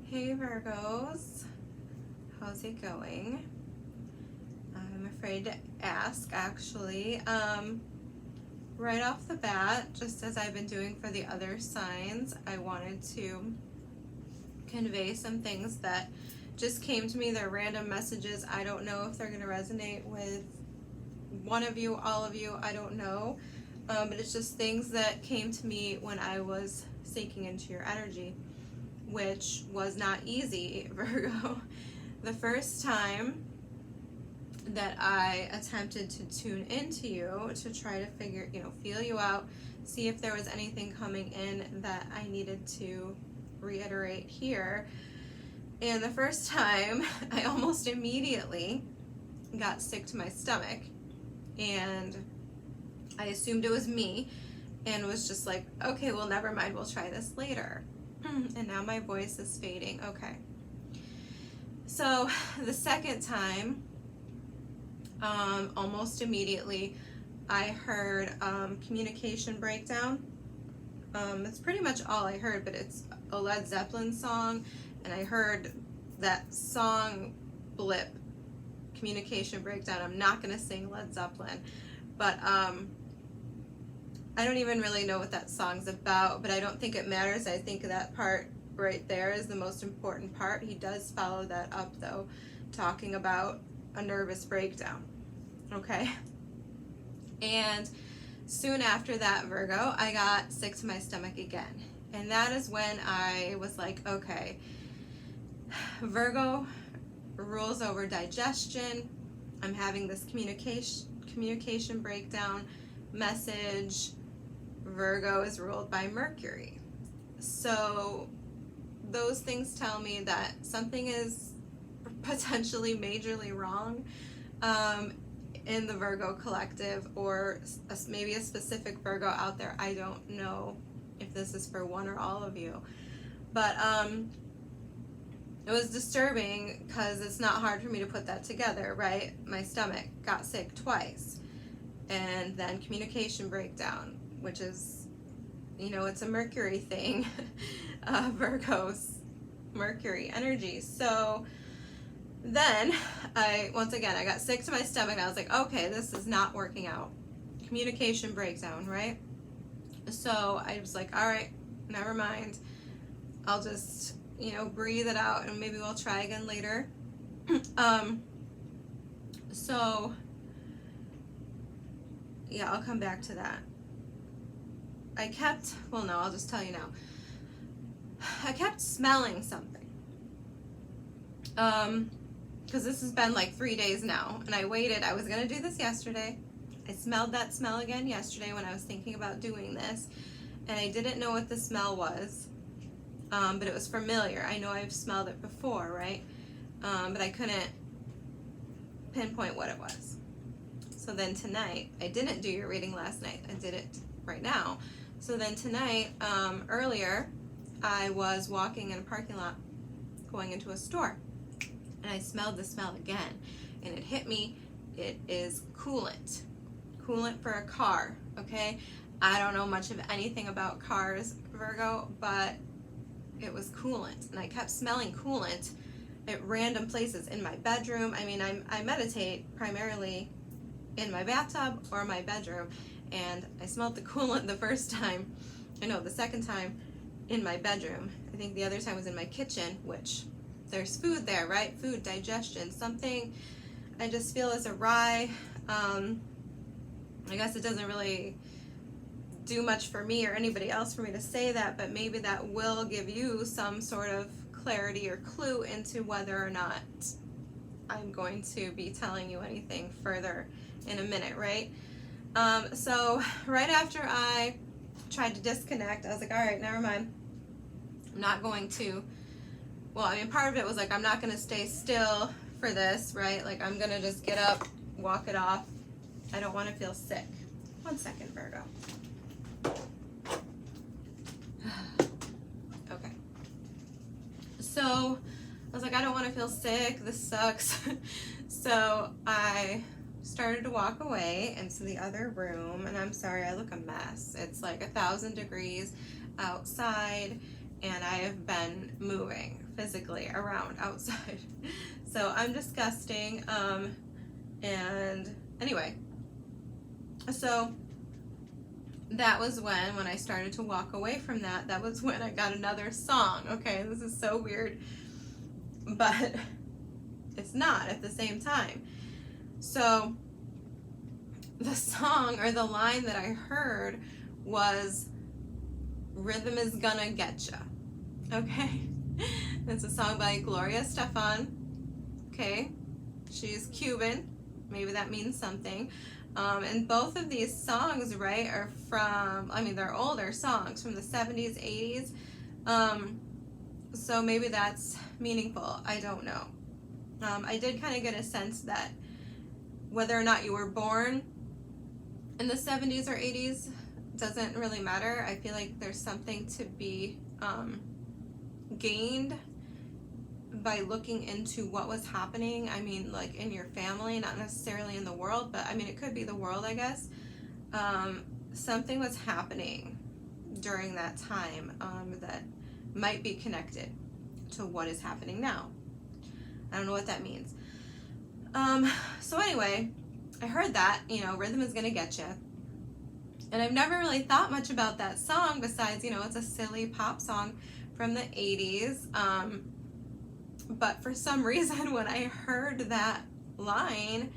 Hey Virgos, how's it going? I'm afraid to ask actually. Right off the bat, just as I've been doing for the other signs, I wanted to convey some things that just came to me. They're random messages. I don't know if they're going to resonate with one of you, all of you, I don't know. But it's just things that came to me when I was sinking into your energy, which was not easy, Virgo. The first time that I attempted to tune into you to try to feel you out, see if there was anything coming in that I needed to reiterate here. And the first time, I almost immediately got sick to my stomach, and I assumed it was me and was just like, okay, well, never mind, we'll try this later. And now my voice is fading. Okay. So the second time, almost immediately, I heard communication breakdown. That's pretty much all I heard, but it's a Led Zeppelin song, and I heard that song blip, communication breakdown. I'm not going to sing Led Zeppelin, but I don't even really know what that song's about, but I don't think it matters. I think that part right there is the most important part. He does follow that up, though, talking about a nervous breakdown. Okay? And soon after that, Virgo, I got sick to my stomach again. And that is when I was like, okay, Virgo rules over digestion. I'm having this communication breakdown message. Virgo is ruled by Mercury. So those things tell me that something is potentially majorly wrong in the Virgo collective, or maybe a specific Virgo out there. I don't know if this is for one or all of you, but it was disturbing because it's not hard for me to put that together, right? My stomach got sick twice, and then communication breakdown, which is, it's a Mercury thing, Virgo's Mercury energy. So then I got sick to my stomach, and I was like, okay, this is not working out. Communication breakdown, right? So I was like, all right, never mind. I'll just, breathe it out, and maybe we'll try again later. So yeah, I'll come back to that. I'll just tell you now. I kept smelling something. Because this has been like 3 days now, and I waited. I was going to do this yesterday. I smelled that smell again yesterday when I was thinking about doing this, and I didn't know what the smell was, but it was familiar. I know I've smelled it before, right? But I couldn't pinpoint what it was. So then tonight, I didn't do your reading last night. I did it right now. So then tonight, earlier, I was walking in a parking lot going into a store, and I smelled the smell again, and it hit me. It is coolant for a car. Okay, I don't know much of anything about cars, Virgo, but it was coolant, and I kept smelling coolant at random places in my bedroom. I mean, I meditate primarily in my bathtub or my bedroom, and I smelled the coolant the second time in my bedroom. I think the other time was in my kitchen, which there's food there, right? Food, digestion, something I just feel is awry. I guess it doesn't really do much for me or anybody else for me to say that, but maybe that will give you some sort of clarity or clue into whether or not I'm going to be telling you anything further in a minute, right? So right after I tried to disconnect, I was like, all right, never mind. I'm not going to, part of it was like, I'm not going to stay still for this, right? Like, I'm going to just get up, walk it off. I don't want to feel sick. 1 second, Virgo. Okay. So I was like, I don't want to feel sick. This sucks. So I started to walk away into the other room, and I'm sorry, I look a mess. It's like 1,000 degrees outside, and I have been moving physically around outside. So I'm disgusting. And anyway, so that was when I started to walk away from that was when I got another song. Okay, this is so weird, but it's not at the same time. So the song, or the line that I heard, was "Rhythm is Gonna Getcha." Okay, it's a song by Gloria Estefan. Okay, she's Cuban, maybe that means something. And both of these songs, right, are from, I mean, they're older songs from the 70s, 80s. So maybe that's meaningful. I don't know. I did kind of get a sense that whether or not you were born in the 70s or 80s doesn't really matter. I feel like there's something to be gained by looking into what was happening. I mean, like in your family, not necessarily in the world, but I mean, it could be the world, I guess. Something was happening during that time that might be connected to what is happening now. I don't know what that means. So anyway, I heard that, you know, rhythm is gonna get you. And I've never really thought much about that song besides, you know, it's a silly pop song from the 80s. But for some reason, when I heard that line,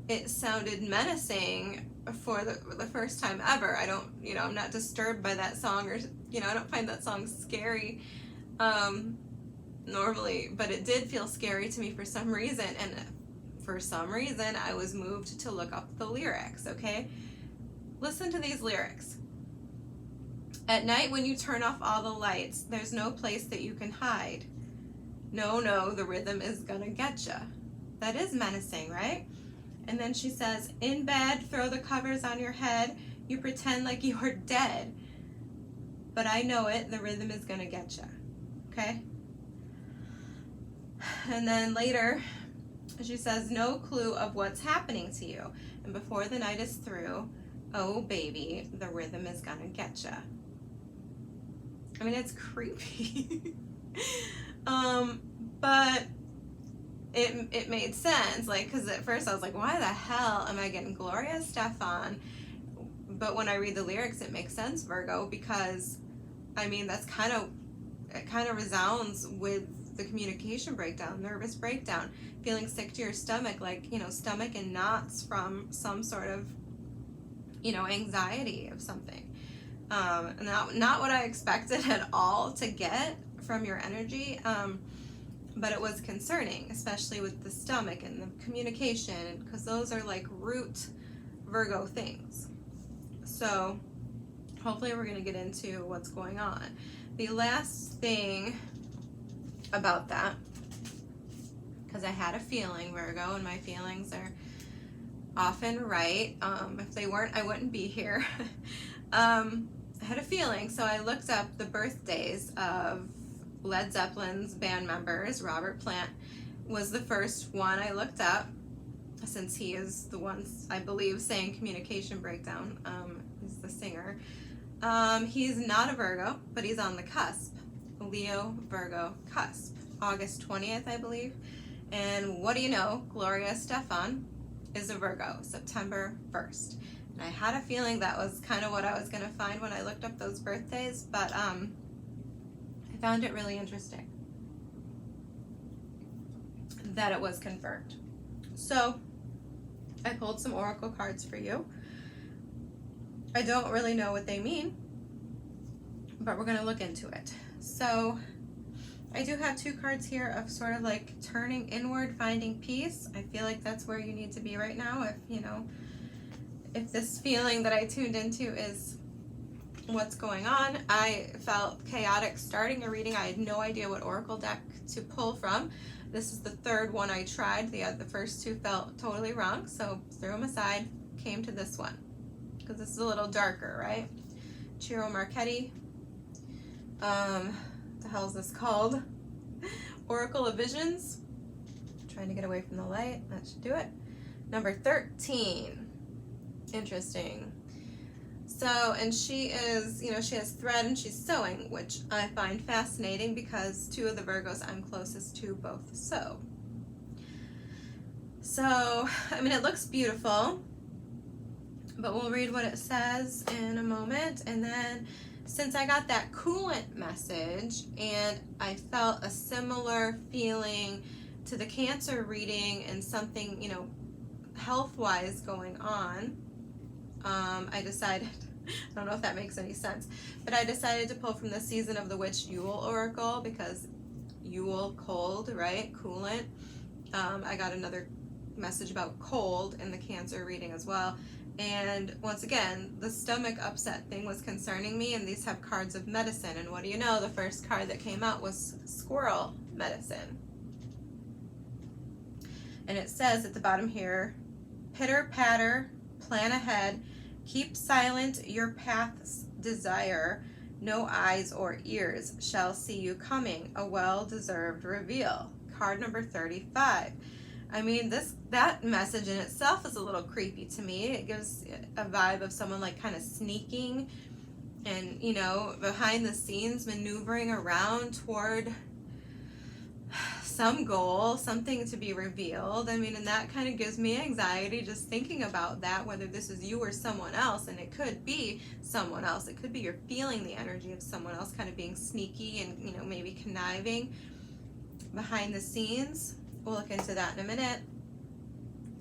it sounded menacing for the first time ever. I don't, you know, I'm not disturbed by that song, or, you know, I don't find that song scary normally, but it did feel scary to me for some reason. And for some reason, I was moved to look up the lyrics, okay? Listen to these lyrics. At night when you turn off all the lights, there's no place that you can hide. No, the rhythm is gonna get ya. That is menacing, right? And then she says, in bed, throw the covers on your head. You pretend like you are dead. But I know it, the rhythm is gonna get ya. Okay? And then later, she says, no clue of what's happening to you. And before the night is through, oh baby, the rhythm is gonna get ya. I mean, it's creepy. But it made sense, like, because at first I was like, why the hell am I getting Gloria Estefan? But when I read the lyrics, it makes sense, Virgo, because, I mean, it kind of resounds with the communication breakdown, nervous breakdown, feeling sick to your stomach, like, you know, stomach in knots from some sort of, you know, anxiety of something. Not what I expected at all to get from your energy, but it was concerning, especially with the stomach and the communication, because those are like root Virgo things. So hopefully we're going to get into what's going on. The last thing about that, because I had a feeling, Virgo, and my feelings are often right. If they weren't, I wouldn't be here. I had a feeling, so I looked up the birthdays of Led Zeppelin's band members. Robert Plant was the first one I looked up, since he is the one, I believe, saying communication breakdown. He's the singer. He's not a Virgo, but he's on the cusp. Leo, Virgo, cusp. August 20th, I believe. And what do you know? Gloria Estefan is a Virgo, September 1st. And I had a feeling that was kind of what I was going to find when I looked up those birthdays, but I found it really interesting that it was confirmed. So I pulled some oracle cards for you. I don't really know what they mean, but we're going to look into it. So I do have two cards here of sort of like turning inward, finding peace. I feel like that's where you need to be right now. If, you know, if this feeling that I tuned into is what's going on. I felt chaotic starting a reading. I had no idea what oracle deck to pull from. This is the third one I tried. The first two felt totally wrong, so threw them aside, came to this one, because this is a little darker, right? Ciro Marchetti. What the hell is this called? Oracle of Visions. Trying to get away from the light. That should do it. Number 13. Interesting. So, and she is, you know, she has thread and she's sewing, which I find fascinating because two of the Virgos I'm closest to both sew. So, I mean, it looks beautiful, but we'll read what it says in a moment. And then, since I got that coolant message and I felt a similar feeling to the Cancer reading and something, you know, health-wise going on, I decided, I don't know if that makes any sense, but I decided to pull from the Season of the Witch Yule Oracle because Yule, cold, right? Coolant. I got another message about cold in the Cancer reading as well. And once again, the stomach upset thing was concerning me, and these have cards of medicine. And what do you know? The first card that came out was squirrel medicine. And it says at the bottom here, pitter patter, plan ahead, keep silent your path's desire, no eyes or ears shall see you coming, a well-deserved reveal. Card number 35. I mean, that message in itself is a little creepy to me. It gives a vibe of someone like kind of sneaking and, you know, behind the scenes maneuvering around toward some goal, something to be revealed. I mean, and that kind of gives me anxiety just thinking about that, whether this is you or someone else. And it could be someone else. It could be you're feeling the energy of someone else kind of being sneaky and, you know, maybe conniving behind the scenes. We'll look into that in a minute.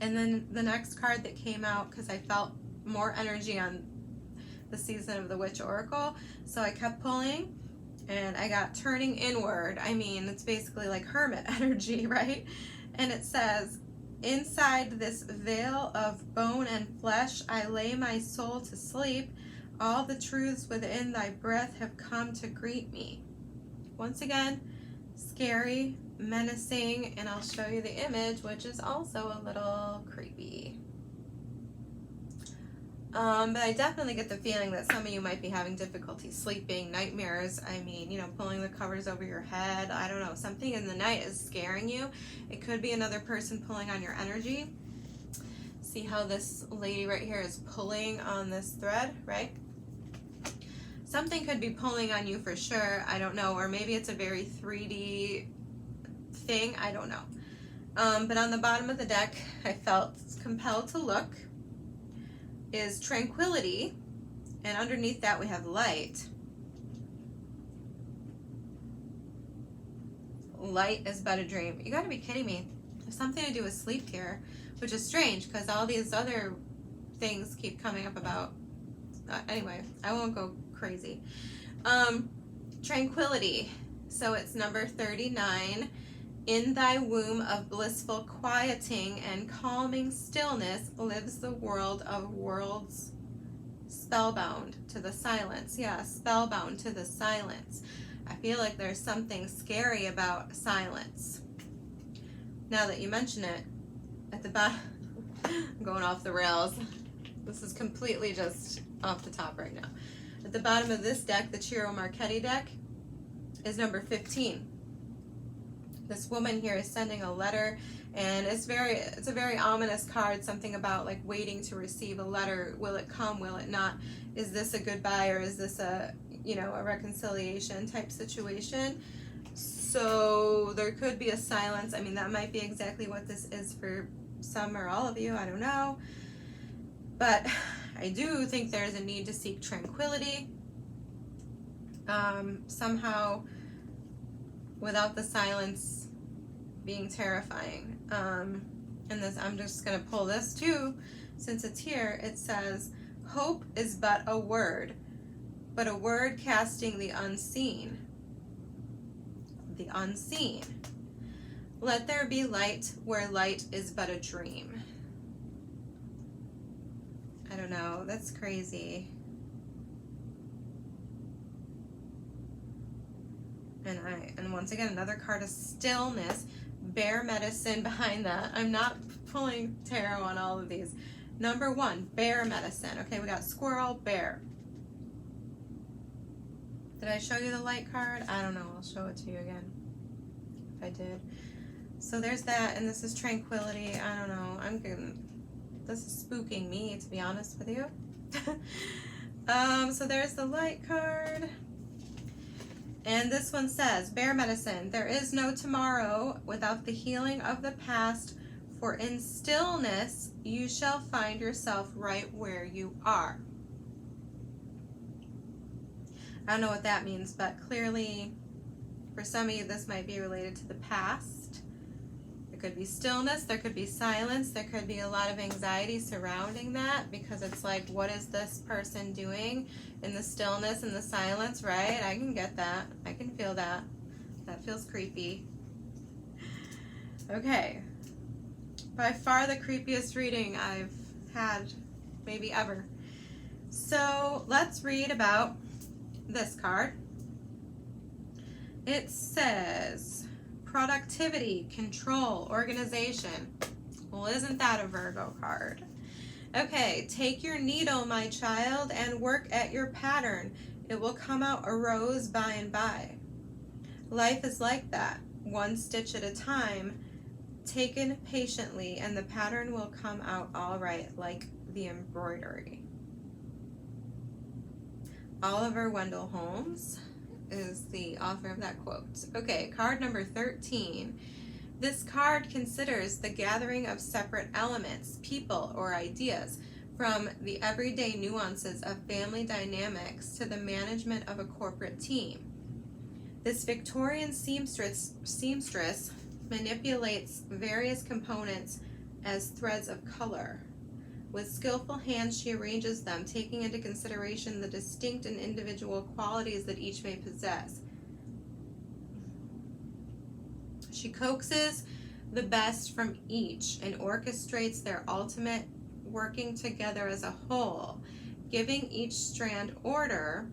And then the next card that came out, because I felt more energy on the Season of the Witch Oracle, so I kept pulling, and I got turning inward. I mean, it's basically like hermit energy, right? And it says, inside this veil of bone and flesh, I lay my soul to sleep. All the truths within thy breath have come to greet me. Once again, scary, menacing, and I'll show you the image, which is also a little creepy. But I definitely get the feeling that some of you might be having difficulty sleeping, nightmares. I mean, you know, pulling the covers over your head. I don't know. Something in the night is scaring you. It could be another person pulling on your energy. See how this lady right here is pulling on this thread, right? Something could be pulling on you for sure. I don't know. Or maybe it's a very 3D thing. I don't know. But on the bottom of the deck, I felt compelled to look, is tranquility, and underneath that we have light. Light is but a dream. You gotta be kidding me. There's something to do with sleep here, which is strange because all these other things keep coming up about. Anyway, I won't go crazy. Tranquility. So it's number 39. In thy womb of blissful quieting and calming stillness lives the world of worlds, spellbound to the silence. Yeah, spellbound to the silence. I feel like there's something scary about silence. Now that you mention it, at the bottom, I'm going off the rails. This is completely just off the top right now. At the bottom of this deck, the Ciro Marchetti deck, is number 15. This woman here is sending a letter, and it's a very ominous card. Something about like waiting to receive a letter. Will it come? Will it not? Is this a goodbye, or is this a, you know, a reconciliation type situation? So there could be a silence. I mean, that might be exactly what this is for some or all of you. I don't know, but I do think there's a need to seek tranquility. Somehow, without the silence being terrifying. And this, I'm just going to pull this too, since it's here. It says, hope is but a word casting the unseen. The unseen. Let there be light where light is but a dream. I don't know, that's crazy. And once again, another card of stillness, bear medicine behind that. I'm not pulling tarot on all of these. Number 1, bear medicine. Okay, we got squirrel, bear. Did I show you the light card? I don't know. I'll show it to you again if I did. So there's that, and this is tranquility. I don't know. This is spooking me, to be honest with you. So there's the light card. And this one says, Bear Medicine, there is no tomorrow without the healing of the past, for in stillness you shall find yourself right where you are. I don't know what that means, but clearly for some of you this might be related to the past. There could be stillness, there could be silence, there could be a lot of anxiety surrounding that, because it's like, what is this person doing in the stillness and the silence, right? I can get that. I can feel that. That feels creepy. Okay. By far the creepiest reading I've had, maybe ever. So let's read about this card. It says productivity, control, organization. Well, isn't that a Virgo card? Okay, take your needle, my child, and work at your pattern. It will come out a rose by and by. Life is like that, one stitch at a time, taken patiently, and the pattern will come out all right, like the embroidery. Oliver Wendell Holmes is the author of that quote. Okay, card number 13. This card considers the gathering of separate elements, people, or ideas, from the everyday nuances of family dynamics to the management of a corporate team. This Victorian seamstress manipulates various components as threads of color. With skillful hands, she arranges them, taking into consideration the distinct and individual qualities that each may possess. She coaxes the best from each and orchestrates their ultimate working together as a whole, giving each strand order,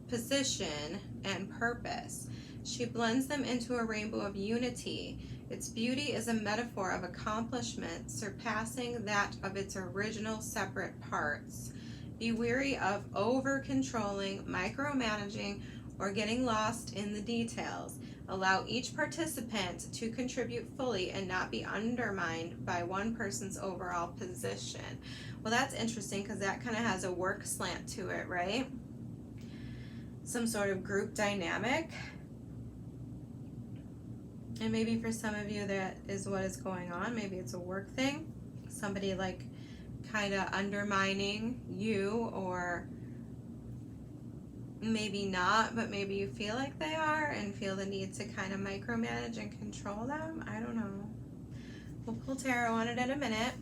position, and purpose. She blends them into a rainbow of unity. Its beauty is a metaphor of accomplishment surpassing that of its original separate parts. Be wary of over-controlling, micromanaging, or getting lost in the details. Allow each participant to contribute fully and not be undermined by one person's overall position. Well, that's interesting because that kind of has a work slant to it, right? Some sort of group dynamic. And maybe for some of you that is what is going on. Maybe it's a work thing. Somebody like kind of undermining you, or maybe not, but maybe you feel like they are and feel the need to kind of micromanage and control them. I don't know. We'll pull tarot on it in a minute.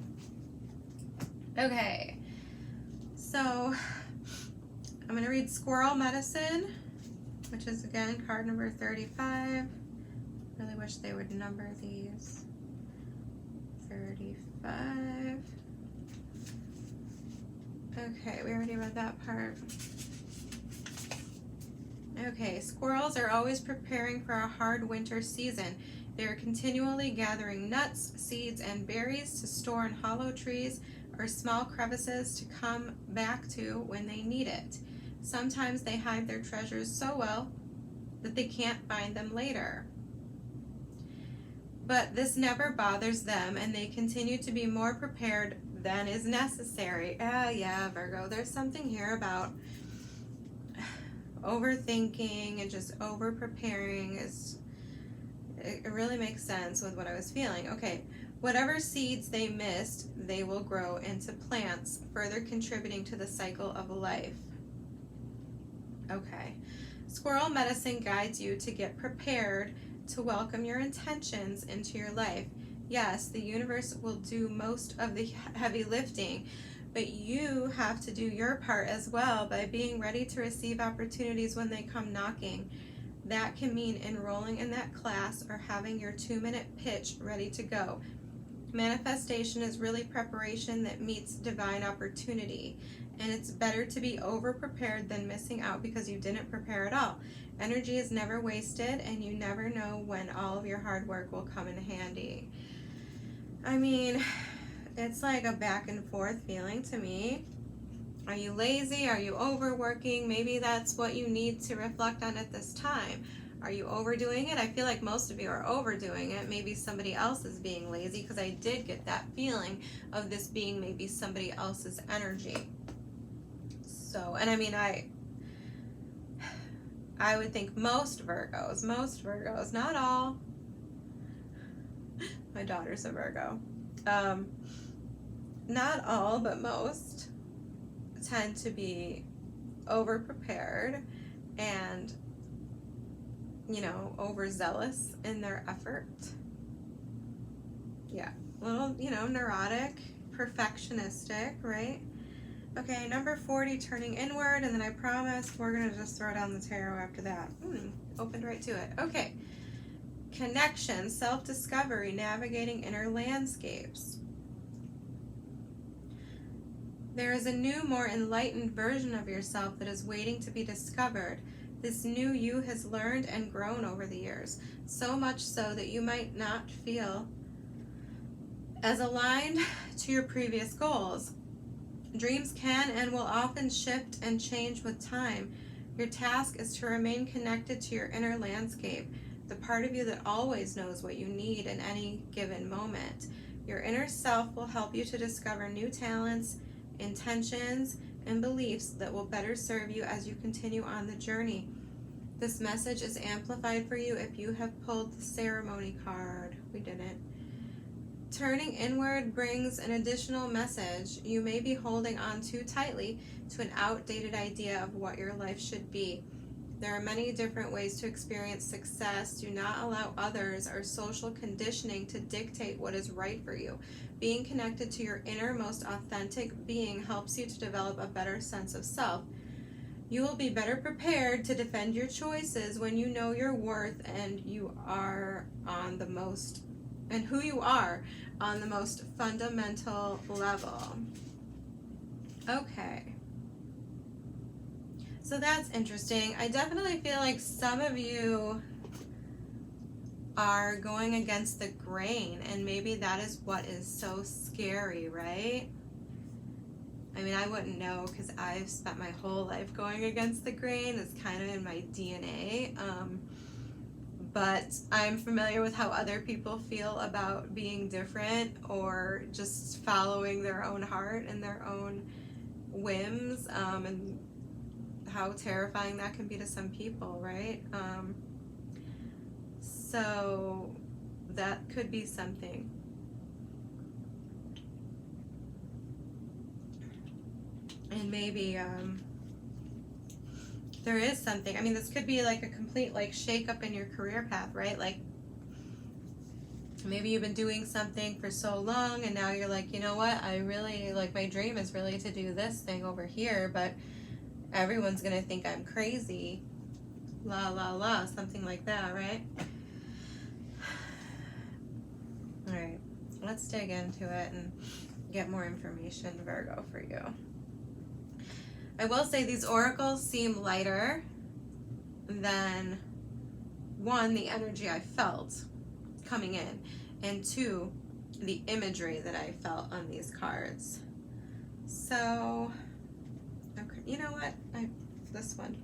Okay. So I'm going to read Squirrel Medicine, which is again card number 35. Really wish they would number these. 35. Okay, we already read that part. Okay, squirrels are always preparing for a hard winter season. They are continually gathering nuts, seeds, and berries to store in hollow trees or small crevices to come back to when they need it. Sometimes they hide their treasures so well that they can't find them later. But this never bothers them, and they continue to be more prepared than is necessary. Yeah, Virgo, there's something here about overthinking and just over-preparing. It really makes sense with what I was feeling. Okay, whatever seeds they missed, they will grow into plants, further contributing to the cycle of life. Okay, Squirrel Medicine guides you to get prepared to welcome your intentions into your life. Yes, the universe will do most of the heavy lifting, but you have to do your part as well by being ready to receive opportunities when they come knocking. That can mean enrolling in that class or having your 2-minute pitch ready to go. Manifestation is really preparation that meets divine opportunity, and it's better to be over-prepared than missing out because you didn't prepare at all. Energy is never wasted, and you never know when all of your hard work will come in handy. I mean, it's like a back and forth feeling to me. Are you lazy? Are you overworking? Maybe that's what you need to reflect on at this time. Are you overdoing it? I feel like most of you are overdoing it. Maybe somebody else is being lazy, because I did get that feeling of this being maybe somebody else's energy. so. And I mean, I would think most Virgos, not all. My daughter's a Virgo. Not all, but most tend to be over-prepared and, you know, overzealous in their effort. Yeah, a little, you know, neurotic, perfectionistic, right? Okay, number 40, turning inward, and then I promised we're going to just throw down the tarot after that. Opened right to it. Okay. Connection, self-discovery, navigating inner landscapes. There is a new, more enlightened version of yourself that is waiting to be discovered. This new you has learned and grown over the years, so much so that you might not feel as aligned to your previous goals. Dreams can and will often shift and change with time. Your task is to remain connected to your inner landscape, the part of you that always knows what you need in any given moment. Your inner self will help you to discover new talents, intentions, and beliefs that will better serve you as you continue on the journey. This message is amplified for you if you have pulled the ceremony card. We didn't. Turning inward brings an additional message. You may be holding on too tightly to an outdated idea of what your life should be. There are many different ways to experience success. Do not allow others or social conditioning to dictate what is right for you. Being connected to your innermost authentic being helps you to develop a better sense of self. You will be better prepared to defend your choices when you know your worth and who you are on the most fundamental level. Okay. So that's interesting. I definitely feel like some of you are going against the grain, and maybe that is what is so scary, right? I mean, I wouldn't know because I've spent my whole life going against the grain. It's kind of in my DNA. But I'm familiar with how other people feel about being different or just following their own heart and their own whims, and how terrifying that can be to some people, right? So that could be something. And maybe there is something. I mean, this could be like a complete like shake up in your career path, right? Like maybe you've been doing something for so long and now you're like, you know what? I really like, my dream is really to do this thing over here, but everyone's gonna think I'm crazy. La la la, something like that, right? All right, let's dig into it and get more information, Virgo, for you. I will say these oracles seem lighter than, one, the energy I felt coming in, and two, the imagery that I felt on these cards. So, okay, you know what? This one.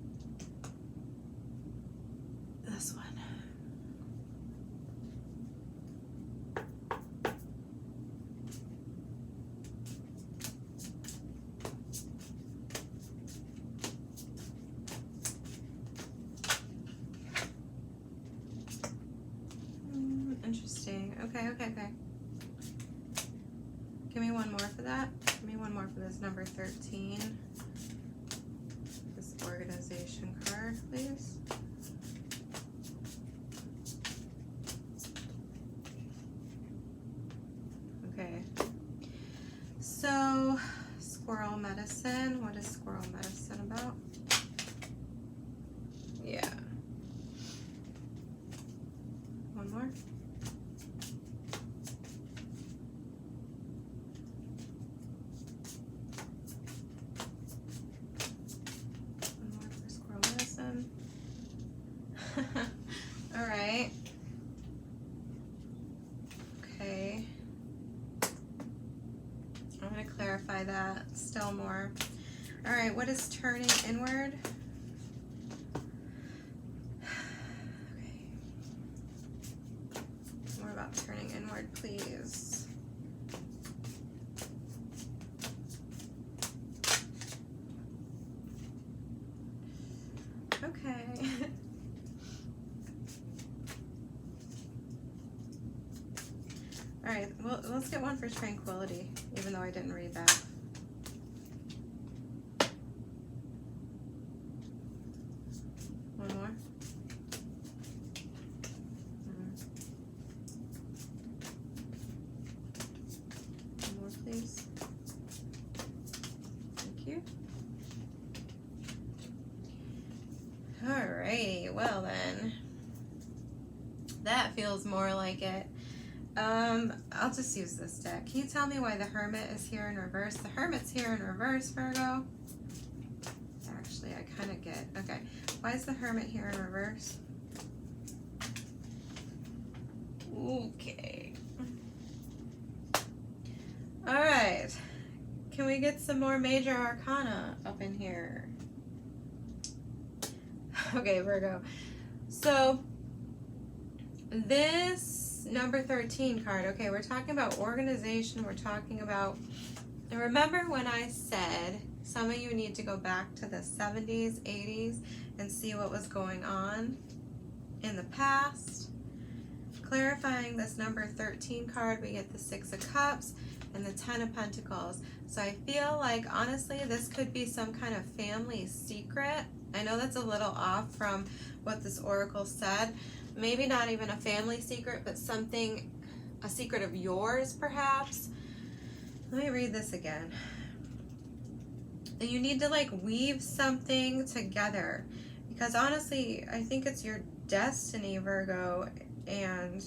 Interesting. Okay. Give me one more for that. Give me one more for this number 13. This organization card, please. Okay. So, squirrel medicine. What is squirrel medicine about? Yeah. One more. All right. Okay. I'm going to clarify that still more. All right, what is turning inward? Okay. More about turning inward, please. All right, well, let's get one for tranquility, even though I didn't read that. One more. One more, please. Thank you. Alrighty, well then, that feels more like it. I'll just use this deck. Can you tell me why the Hermit is here in reverse? The Hermit's here in reverse, Virgo. Actually, I kind of get, okay. Why is the Hermit here in reverse? Okay. All right. Can we get some more major arcana up in here? Okay, Virgo. So this number 13 card, okay, we're talking about organization. We're talking about, and remember when I said some of you need to go back to the 70s, 80s and see what was going on in the past. Clarifying this number 13 card, we get the 6 of Cups and the 10 of Pentacles. So I feel like, honestly, this could be some kind of family secret. I know that's a little off from what this oracle said. Maybe not even a family secret, but something, a secret of yours, perhaps. Let me read this again. You need to like weave something together, because honestly, I think it's your destiny, Virgo. And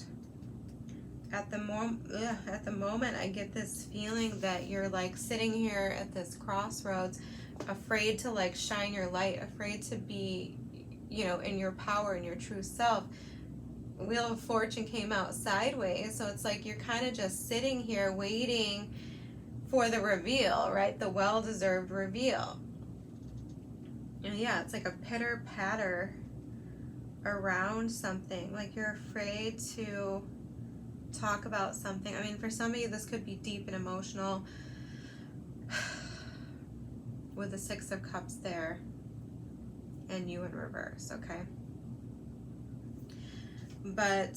at the moment, I get this feeling that you're like sitting here at this crossroads, afraid to like shine your light, afraid to be, you know, in your power, in your true self. Wheel of Fortune came out sideways, so it's like you're kind of just sitting here waiting for the reveal, right? The well-deserved reveal. And yeah, it's like a pitter-patter around something, like you're afraid to talk about something. I mean, for some of you, this could be deep and emotional with the 6 of Cups there and you in reverse, okay? But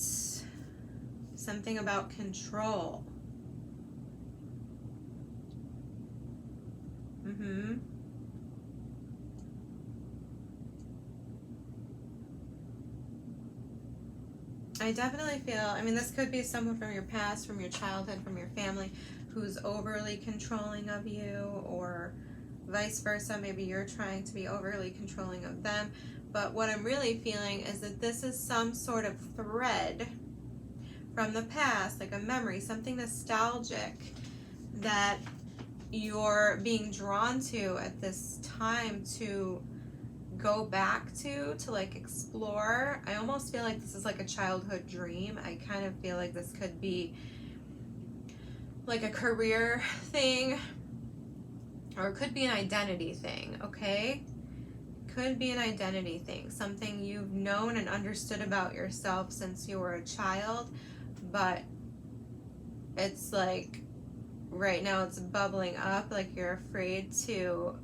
something about control. I definitely feel, I mean, this could be someone from your past, from your childhood, from your family, who's overly controlling of you, or vice versa. Maybe you're trying to be overly controlling of them. But what I'm really feeling is that this is some sort of thread from the past, like a memory, something nostalgic that you're being drawn to at this time to go back to like explore. I almost feel like this is like a childhood dream. I kind of feel like this could be like a career thing, or it could be an identity thing, okay? Could be an identity thing, something you've known and understood about yourself since you were a child, but it's like right now it's bubbling up, like you're afraid to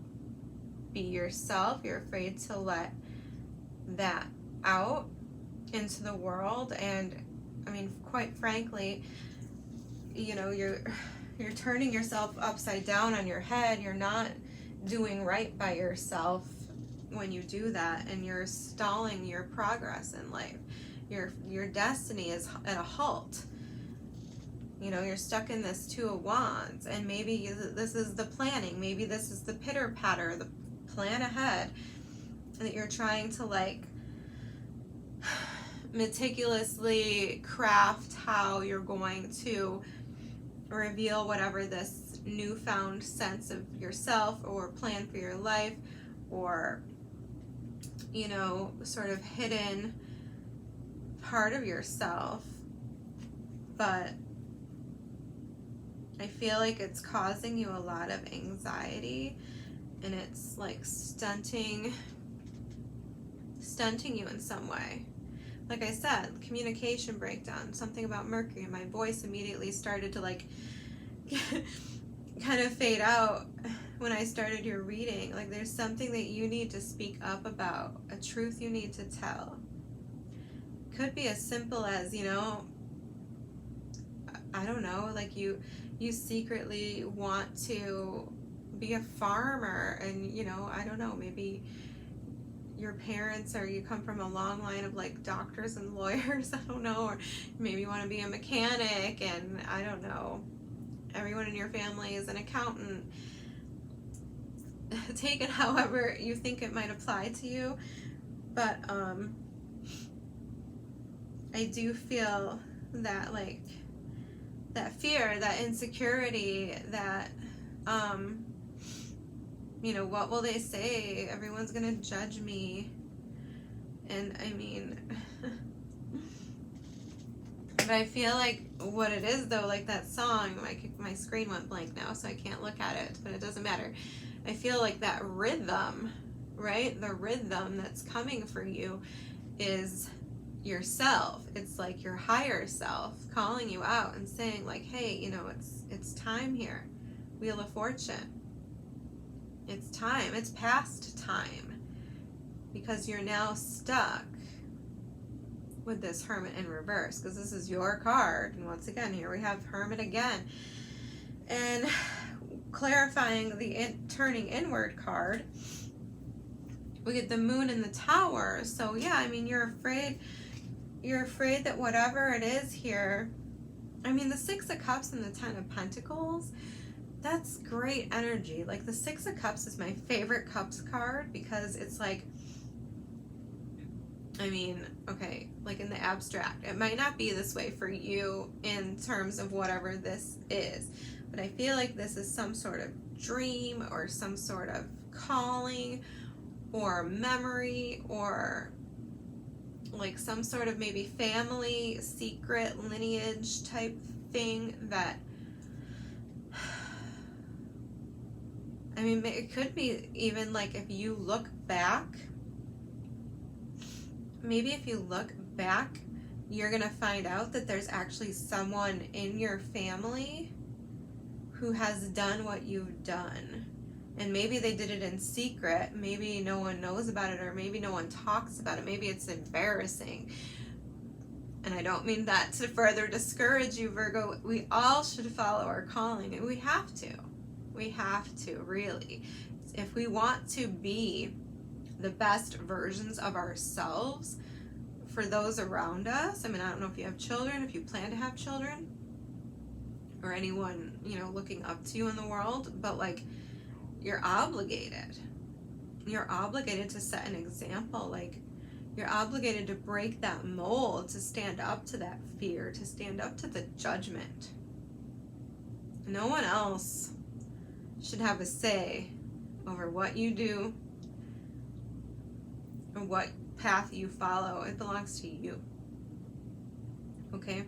be yourself, you're afraid to let that out into the world. And I mean, quite frankly, you know, you're turning yourself upside down on your head. You're not doing right by yourself when you do that, and you're stalling your progress in life. Your destiny is at a halt. You know, you're stuck in this 2 of Wands, and maybe this is the planning, maybe this is the pitter-patter, the plan ahead, that you're trying to like meticulously craft how you're going to reveal whatever this newfound sense of yourself or plan for your life, or, you know, sort of hidden part of yourself. But I feel like it's causing you a lot of anxiety, and it's like stunting you in some way. Like I said, communication breakdown, something about Mercury, and my voice immediately started to like kind of fade out when I started your reading. Like there's something that you need to speak up about, a truth you need to tell. Could be as simple as, you know, I don't know, like you secretly want to be a farmer, and you know, I don't know, maybe your parents, or you come from a long line of like doctors and lawyers, I don't know, or maybe you want to be a mechanic, and I don't know, everyone in your family is an accountant. Take it however you think it might apply to you, but I do feel that, like, that fear, that insecurity, that you know, what will they say? Everyone's gonna judge me. And I mean, but I feel like what it is though, like that song, my screen went blank now, so I can't look at it, but it doesn't matter. I feel like that rhythm, right? The rhythm that's coming for you is yourself. It's like your higher self calling you out and saying like, hey, you know, it's time here. Wheel of Fortune. It's time. It's past time, because you're now stuck with this Hermit in reverse, because this is your card. And once again, here we have Hermit again. And clarifying the turning inward card, we get the Moon in the Tower. So yeah, I mean, you're afraid that whatever it is here, I mean, the Six of Cups and the Ten of Pentacles, that's great energy. Like the Six of Cups is my favorite Cups card, because it's like, I mean, okay, like in the abstract, it might not be this way for you in terms of whatever this is, but I feel like this is some sort of dream or some sort of calling or memory, or like some sort of maybe family secret lineage type thing that, I mean, it could be even like if you look back, maybe if you look back, you're going to find out that there's actually someone in your family who has done what you've done. And maybe they did it in secret. Maybe no one knows about it, or maybe no one talks about it. Maybe it's embarrassing. And I don't mean that to further discourage you, Virgo. We all should follow our calling, and we have to. We have to, really. If we want to be the best versions of ourselves for those around us. I mean, I don't know if you have children, if you plan to have children, or anyone, you know, looking up to you in the world, but like, you're obligated. You're obligated to set an example. Like, you're obligated to break that mold, to stand up to that fear, to stand up to the judgment. No one else should have a say over what you do or what path you follow. It belongs to you. Okay?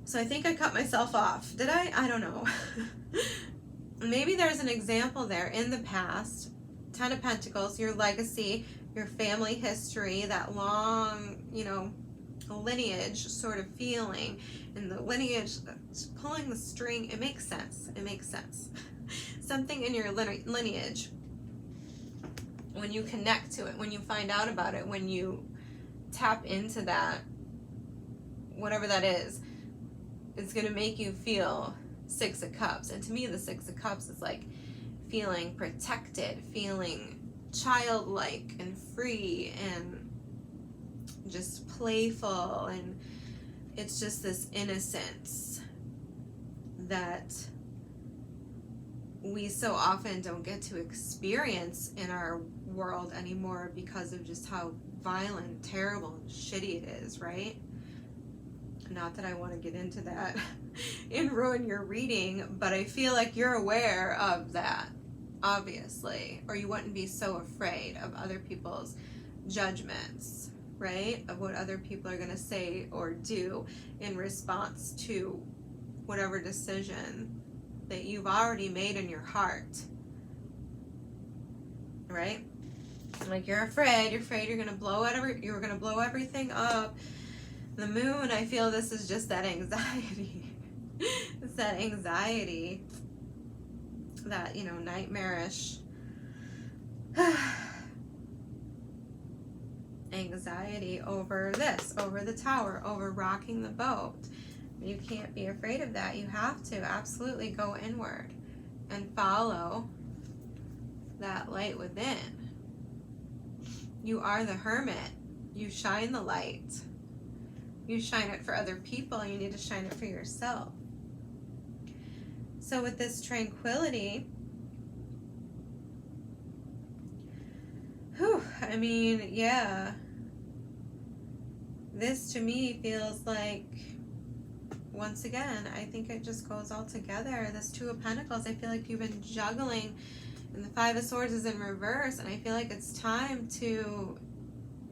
So I think I cut myself off. Did I? I don't know. Maybe there's an example there in the past. Ten of Pentacles, your legacy, your family history, that long, you know, lineage sort of feeling, and the lineage pulling the string. It makes sense. It makes sense. Something in your lineage, when you connect to it, when you find out about it, when you tap into that, whatever that is, it's going to make you feel Six of Cups. And to me, the Six of Cups is like feeling protected, feeling childlike and free and just playful, and it's just this innocence that we so often don't get to experience in our world anymore because of just how violent, terrible, and shitty it is, right? Not that I want to get into that and ruin your reading, but I feel like you're aware of that, obviously, or you wouldn't be so afraid of other people's judgments, right? Of what other people are going to say or do in response to whatever decision that you've already made in your heart, right? Like, you're afraid you're going to blow everything up. The Moon, I feel this is just that anxiety. It's that anxiety, that, you know, nightmarish anxiety over this, over the Tower, over rocking the boat. You can't be afraid of that. You have to absolutely go inward and follow that light within. You are the hermit. You shine the light. You shine it for other people, and you need to shine it for yourself. So with this tranquility, I mean, yeah, this to me feels like, once again, I think it just goes all together. This Two of Pentacles, I feel like you've been juggling, and the Five of Swords is in reverse, and I feel like it's time to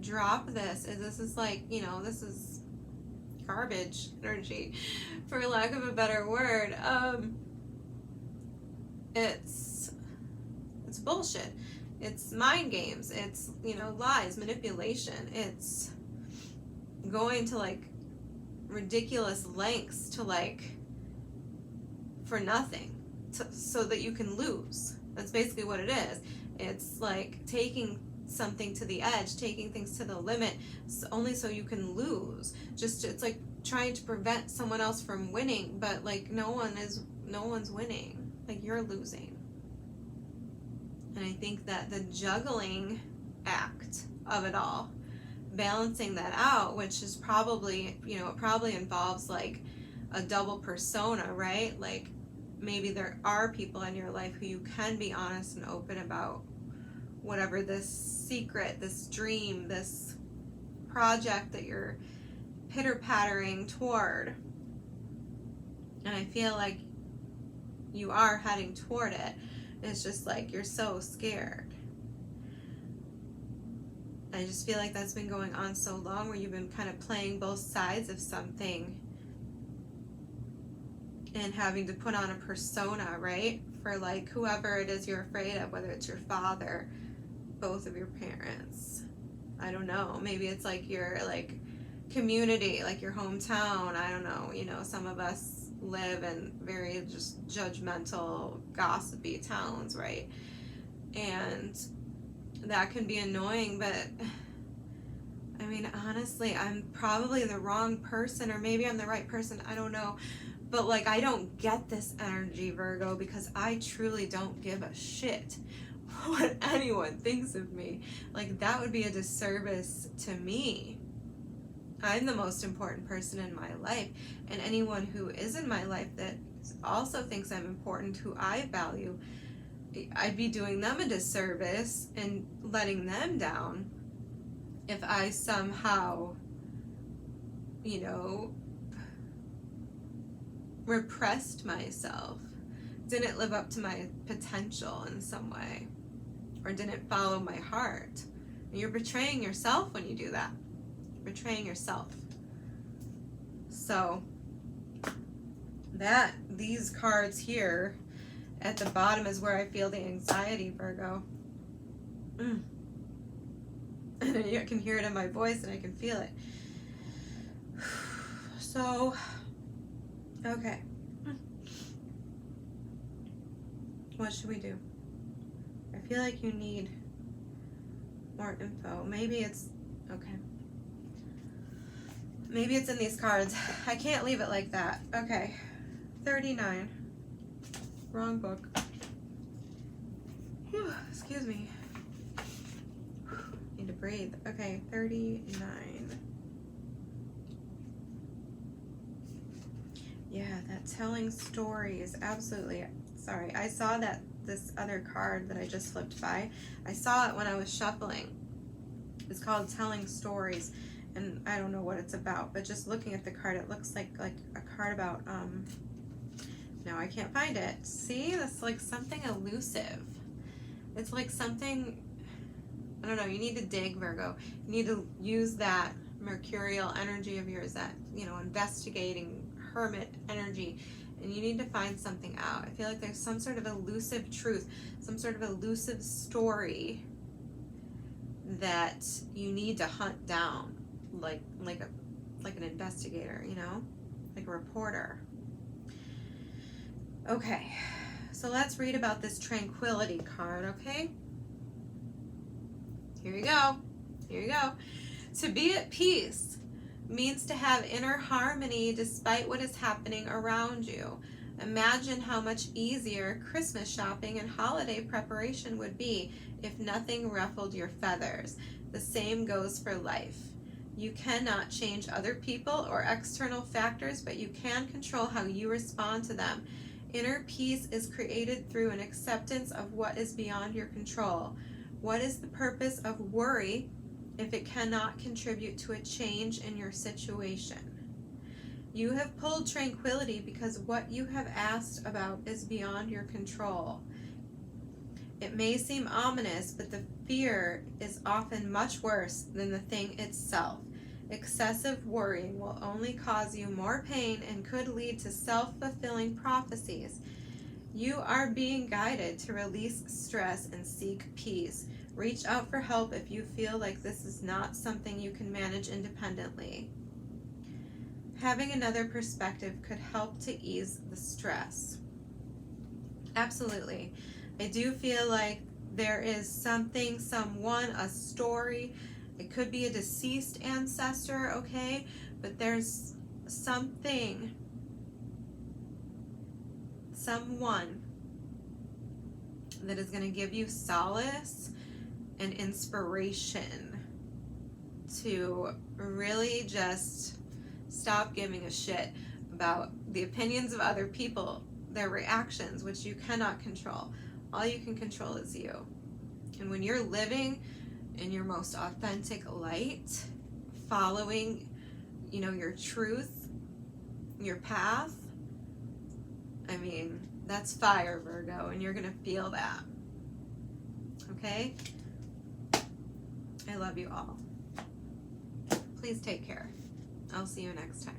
drop this. This is like, you know, this is garbage energy, for lack of a better word. It's bullshit. It's mind games. It's, you know, lies, manipulation. It's going to like ridiculous lengths to like for nothing, so that you can lose. That's basically what it is. It's like taking something to the edge, taking things to the limit, only so you can lose. It's like trying to prevent someone else from winning, but like no one's winning. Like, you're losing. And I think that the juggling act of it all, balancing that out, which is probably, you know, it probably involves like a double persona, right? Like, maybe there are people in your life who you can be honest and open about whatever this secret, this dream, this project that you're pitter-pattering toward. And I feel like you are heading toward it. It's just like you're so scared. I just feel like that's been going on so long, where you've been kind of playing both sides of something and having to put on a persona, right? For like whoever it is you're afraid of, whether it's your father, both of your parents. I don't know. Maybe it's like your like community, like your hometown. I don't know. You know, some of us live in very just judgmental, gossipy towns, right? And that can be annoying, but I mean, honestly, I'm probably the wrong person, or maybe I'm the right person, I don't know. But like, I don't get this energy, Virgo, because I truly don't give a shit what anyone thinks of me. Like, that would be a disservice to me. I'm the most important person in my life, and anyone who is in my life that also thinks I'm important, who I value, I'd be doing them a disservice and letting them down if I somehow, you know, repressed myself, didn't live up to my potential in some way, or didn't follow my heart. And you're betraying yourself when you do that. Betraying yourself. So that these cards here at the bottom is where I feel the anxiety, Virgo. And you can hear it in my voice, and I can feel it. So, okay. What should we do? I feel like you need more info. Maybe it's okay. Maybe it's in these cards. I can't leave it like that. Okay. 39. Wrong book. Whew, excuse me. Need to breathe. Okay, 39. Yeah, that telling stories. Absolutely. Sorry, I saw that this other card that I just flipped by. I saw it when I was shuffling. It's called Telling Stories. And I don't know what it's about, but just looking at the card, it looks like a card about, no, I can't find it. See, that's like something elusive. It's like something, I don't know, you need to dig, Virgo. You need to use that mercurial energy of yours, that, you know, investigating hermit energy, and you need to find something out. I feel like there's some sort of elusive truth, some sort of elusive story that you need to hunt down. Like an investigator, you know, like a reporter. Okay, so let's read about this tranquility card, okay? Here you go. Here you go. To be at peace means to have inner harmony despite what is happening around you. Imagine how much easier Christmas shopping and holiday preparation would be if nothing ruffled your feathers. The same goes for life. You cannot change other people or external factors, but you can control how you respond to them. Inner peace is created through an acceptance of what is beyond your control. What is the purpose of worry if it cannot contribute to a change in your situation? You have pulled tranquility because what you have asked about is beyond your control. It may seem ominous, but the fear is often much worse than the thing itself. Excessive worrying will only cause you more pain and could lead to self-fulfilling prophecies. You are being guided to release stress and seek peace. Reach out for help if you feel like this is not something you can manage independently. Having another perspective could help to ease the stress. Absolutely. I do feel like there is something, someone, a story. It could be a deceased ancestor, okay? But there's something, someone that is going to give you solace and inspiration to really just stop giving a shit about the opinions of other people, their reactions, which you cannot control. All you can control is you. And when you're living in your most authentic light, following, your truth, your path, I mean, that's fire, Virgo, and you're gonna feel that. Okay? I love you all. Please take care. I'll see you next time.